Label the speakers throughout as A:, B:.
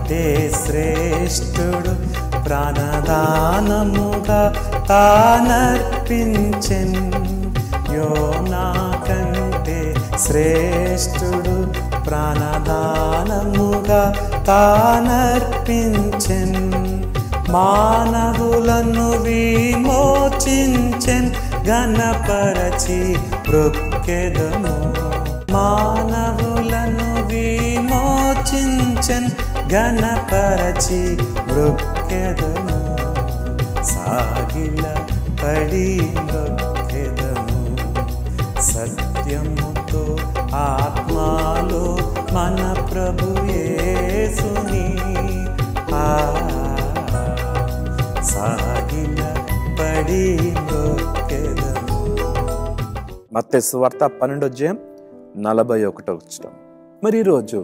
A: కంటే శ్రేష్ఠుడు ప్రాణదానముగా తానర్పించెన్. యోనా కంటే శ్రేష్ఠుడు ప్రాణదానముగా తానర్పించెన్. మానవులను విమోచించెన్ ఘనపరచి మృక్కెదము. మానవులను విమోచించెన్ ఘనపరచి మృక్కెదము. సాగిల పడి మృక్కెదము. సత్యముతో ఆత్మలో మన ప్రభు యేసుని సాగిల పడి మృక్కెదము.
B: మత్తయి సువార్త 12:41. మరి ఈరోజు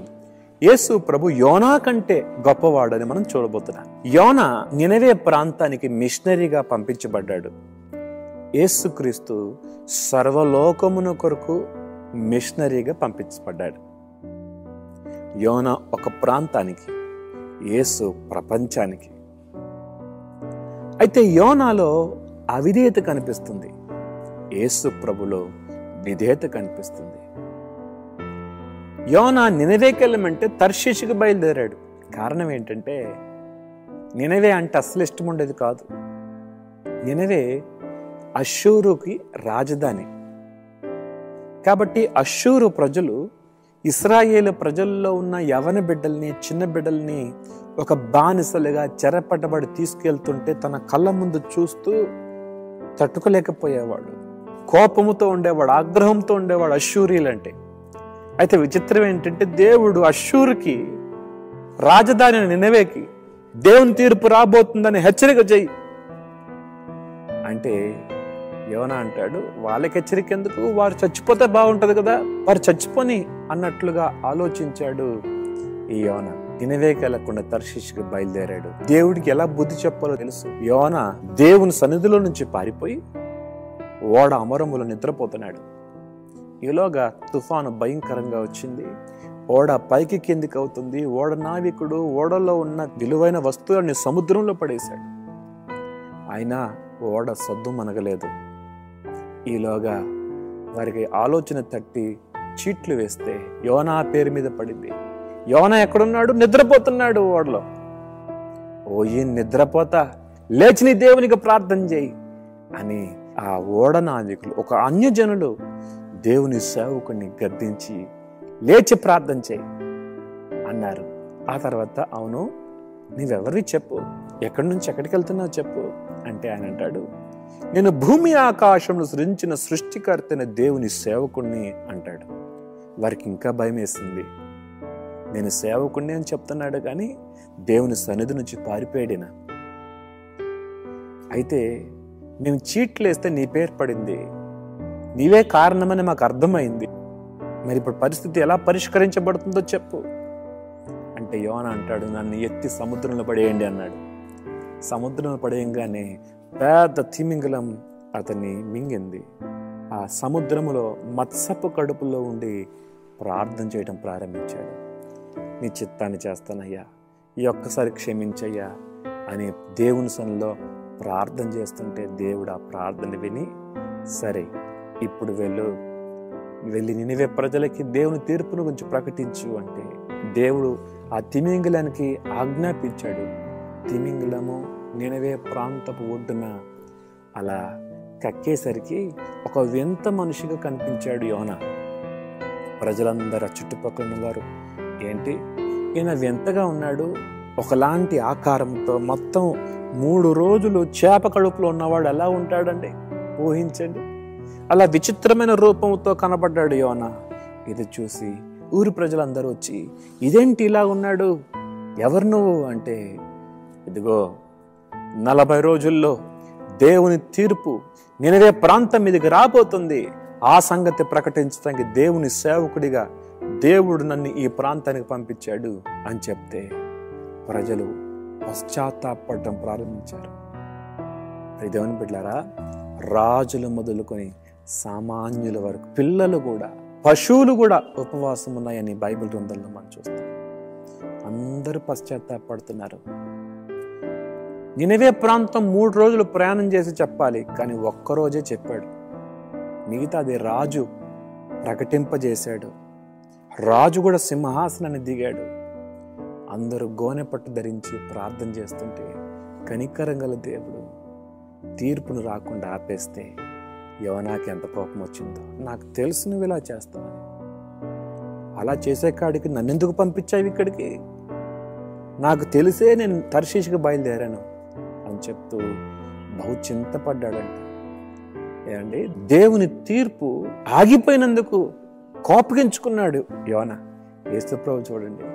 B: యేసు ప్రభు యోనా కంటే గొప్పవాడని మనం చూడబోతున్నాం. యోనా నినవే ప్రాంతానికి మిషనరీగా పంపించబడ్డాడు. యేసుక్రీస్తు సర్వలోకమున కొరకు మిషనరీగా పంపించబడ్డాడు. యోనా ఒక ప్రాంతానికి, యేసు ప్రపంచానికి. అయితే యోనాలో అవిధేయత కనిపిస్తుంది, యేసు ప్రభులో విధేయత కనిపిస్తుంది. యోనా నినవేకి వెళ్ళమంటే తర్షీషుకు బయలుదేరాడు. కారణం ఏంటంటే నినవే అంటే అస్సలు ఇష్టం ఉండేది కాదు. నినవే అష్షూరుకి రాజధాని. కాబట్టి అష్షూరు ప్రజలు ఇశ్రాయేలు ప్రజల్లో ఉన్న యవన బిడ్డల్ని, చిన్న బిడ్డల్ని ఒక బానిసలుగా చెరపట్టబడి తీసుకెళ్తుంటే తన కళ్ళ ముందు చూస్తూ తట్టుకోలేకపోయేవాడు. కోపముతో ఉండేవాడు, ఆగ్రహంతో ఉండేవాడు అష్షూరీలంటే. అయితే విచిత్రం ఏంటంటే దేవుడు అష్షూరుకి రాజధాని నినవేకి దేవుని తీర్పు రాబోతుందని హెచ్చరిక చెయ్యి అంటే యోనా అంటాడు, వాళ్ళకి హెచ్చరిక ఎందుకు, వారు చచ్చిపోతే బాగుంటది కదా, వారు చచ్చిపోని అన్నట్లుగా ఆలోచించాడు ఈ యోనా. నినవేకి వెళ్లకుండా తర్షీషుకి బయలుదేరాడు. దేవుడికి ఎలా బుద్ధి చెప్పాలో తెలుసు. యోనా దేవుని సన్నిధిలో నుంచి పారిపోయి ఓడ అమరములో నిద్రపోతున్నాడు. ఈలోగా తుఫాను భయంకరంగా వచ్చింది. ఓడ పైకి కిందికి అవుతుంది. ఓడ నావికుడు ఓడలో ఉన్న విలువైన వస్తువులని సముద్రంలో పడేశాడు. అయినా ఓడ సద్దు మనగలేదు. ఈలోగా వారికి ఆలోచన తట్టి చీట్లు వేస్తే యోనా పేరు మీద పడింది. యోనా ఎక్కడున్నాడు? నిద్రపోతున్నాడు ఓడలో. ఓ ఈ నిద్రపోతా, లేచి నీ దేవునికి ప్రార్థన చేయి అని ఆ ఓడ నావికులు, ఒక అన్యజనులు దేవుని సేవకుని గద్దించి లేచి ప్రార్థన చేయి అన్నారు. ఆ తర్వాత అవును నీవెవరివి చెప్పు, ఎక్కడి నుంచి ఎక్కడికి వెళ్తున్నావు చెప్పు అంటే ఆయన అంటాడు, నేను భూమి ఆకాశంలో సృజించిన సృష్టికర్తైన దేవుని సేవకుణ్ణి అంటాడు. వారికి ఇంకా భయం వేసింది. నేను సేవకుణ్ణి అని చెప్తున్నాడు కానీ దేవుని సన్నిధి నుంచి పారిపోయాడినా. అయితే మేము చీట్లు వేస్తే నీ పేరు పడింది, నీవే కారణమని మాకు అర్థమైంది. మరి ఇప్పుడు పరిస్థితి ఎలా పరిష్కరించబడుతుందో చెప్పు అంటే యోనా అంటాడు, నన్ను ఎత్తి సముద్రంలో పడేయండి అన్నాడు. సముద్రంలో పడేయంగానే పెద్ద తిమింగలం అతన్ని మింగింది. ఆ సముద్రములో మత్స్యపు కడుపులో ఉండి ప్రార్థన చేయడం ప్రారంభించాడు. నీ చిత్తాన్ని చేస్తానయ్యా, ఈ ఒక్కసారి క్షమించయ్యా అని దేవుని సన్నిధిలో ప్రార్థన చేస్తుంటే దేవుడు ఆ ప్రార్థన విని, సరే ఇప్పుడు వెళ్ళి నినవే ప్రజలకి దేవుని తీర్పును గురించి ప్రకటించు అంటే దేవుడు ఆ తిమింగలానికి ఆజ్ఞాపించాడు. తిమింగలము నినవే ప్రాంతపు ఒడ్డున అలా కక్కేసరికి ఒక వింత మనిషిగా కనిపించాడు యోనా. ప్రజలందరూ చుట్టుపక్కల ఉన్నవారు, ఏంటి ఈయన వింతగా ఉన్నాడు, ఒకలాంటి ఆకారంతో మొత్తం 3 రోజులు చేప కడుపులో ఉన్నవాడు ఎలా ఉంటాడండి ఊహించండి. అలా విచిత్రమైన రూపంతో కనబడ్డాడు యోనా. ఇది చూసి ఊరి ప్రజలందరూ వచ్చి, ఇదేంటి ఇలా ఉన్నాడు, ఎవరు నువ్వు అంటే, ఇదిగో 40 రోజుల్లో దేవుని తీర్పు నినవే ప్రాంతం మీదకి రాబోతుంది, ఆ సంగతి ప్రకటించడానికి దేవుని సేవకుడిగా దేవుడు నన్ను ఈ ప్రాంతానికి పంపించాడు అని చెప్తే ప్రజలు పశ్చాత్తాపడటం ప్రారంభించారు. దేవుని బిడ్డలారా, రాజులు మొదలుకొని సామాన్యుల వరకు, పిల్లలు కూడా, పశువులు కూడా ఉపవాసం ఉన్నాయని బైబిల్ గ్రంథంలో మనం చూస్తాం. అందరూ పశ్చాత్తాపడుతున్నారు. నినవే ప్రాంతం 3 రోజులు ప్రయాణం చేసి చెప్పాలి, కానీ ఒక్కరోజే చెప్పాడు. మిగతాది రాజు ప్రకటింపజేశాడు. రాజు కూడా సింహాసనాన్ని దిగాడు. అందరూ గోనె పట్టు ధరించి ప్రార్థన చేస్తుంటే కనికరం గల దేవుడు తీర్పును రాకుండా ఆపేస్తే యోనాకి ఎంత కోపం వచ్చిందో. నాకు తెలుసు నువ్వు ఇలా చేస్తావని. అలా చేసే కాడికి నన్నెందుకు పంపించావు ఇక్కడికి? నాకు తెలిసే నేను తర్షీషుకి బయలుదేరాను అని చెప్తూ బహు చింతపడ్డాడంట. ఏమండి, దేవుని తీర్పు ఆగిపోయినందుకు కోపగించుకున్నాడు యోనా. యేసుప్రభు చూడండి,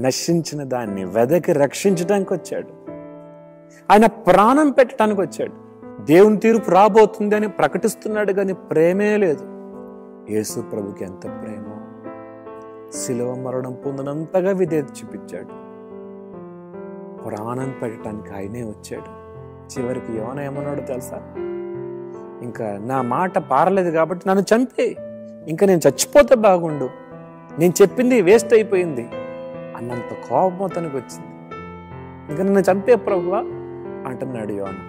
B: నశించిన దాన్ని వెదకి రక్షించడానికి వచ్చాడు. ఆయన ప్రాణం పెట్టడానికి వచ్చాడు. దేవుని తీర్పు రాబోతుంది అని ప్రకటిస్తున్నాడు, కానీ ప్రేమే లేదు. యేసు ప్రభుకి ఎంత ప్రేమ! శిలువ మరణం పొందినంతగా విధేయత చూపించాడు. ప్రాణం పెట్టడానికి ఆయనే వచ్చాడు. చివరికి యోనా ఏమన్నాడు తెలుసా? ఇంకా నా మాట పారలేదు కాబట్టి నన్ను చంపే, ఇంకా నేను చచ్చిపోతే బాగుండు, నేను చెప్పింది వేస్ట్ అయిపోయింది అన్నంత కోపం అతనికి వచ్చింది. ఇంకా నన్ను చంపే ప్రభువా అంటున్నాడు యోనా.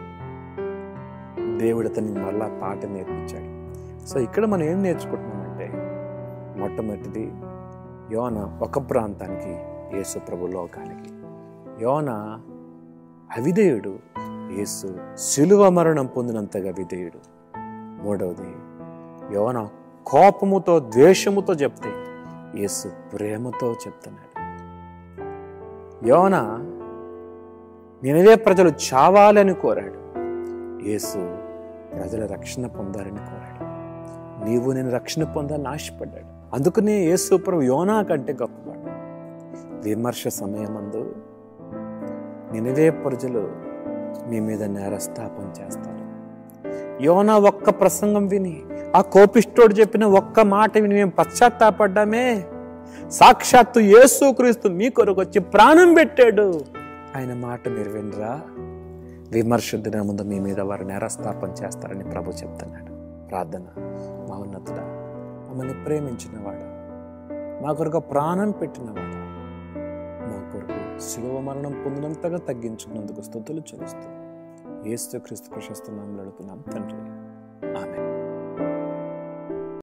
B: దేవుడు అతనికి మరలా పాట నేర్పించాడు. సో ఇక్కడ మనం ఏం నేర్చుకుంటున్నామంటే, మొట్టమొదటిది యోనా ఒక ప్రాంతానికి, యేసు ప్రభు లోకానికి. యోనా అవిధేయుడు, యేసు శిలువ మరణం పొందినంతగా విధేయుడు. మూడవది, యోనా కోపముతో ద్వేషముతో చెప్తే యేసు ప్రేమతో చెప్తున్నాడు. యోనా నినవే ప్రజలు చావాలని కోరాడు, యేసు ప్రజల రక్షణ పొందాలని కోరాడు. నీవు నేను రక్షణ పొందాలని ఆశపడ్డాడు. అందుకనే యేసు ప్రభు యోనా కంటే గొప్పవాడు. విమర్శ సమయమందు నినవే ప్రజలు మీ మీద నేరస్థాపన చేస్తారు. యోనా ఒక్క ప్రసంగం విని, ఆ కోపిష్టోడు చెప్పిన ఒక్క మాట విని మేము పశ్చాత్తాపడ్డామే, సాక్షాత్తు యేసుక్రీస్తు మీ కొరకు వచ్చి ప్రాణం పెట్టాడు. ఆయన మాట మీరు వినరా? విమర్శ దినం ముందు మీ మీద వారు నేరస్థాపన చేస్తారని ప్రభు చెప్తున్నాడు. ప్రార్థన. మహోన్నతుడా, మమ్మల్ని ప్రేమించినవాడా, మా కొరకు ప్రాణం పెట్టినవాడా, మా కొరకు శిలువ మరణం పొందినంతగా తగ్గించుకున్నందుకు స్తుతులు చెల్లిస్తూ యేసుక్రీస్తు ప్రశస్త నామములో అడుగుతున్నాం తండ్రి. ఆమేన్.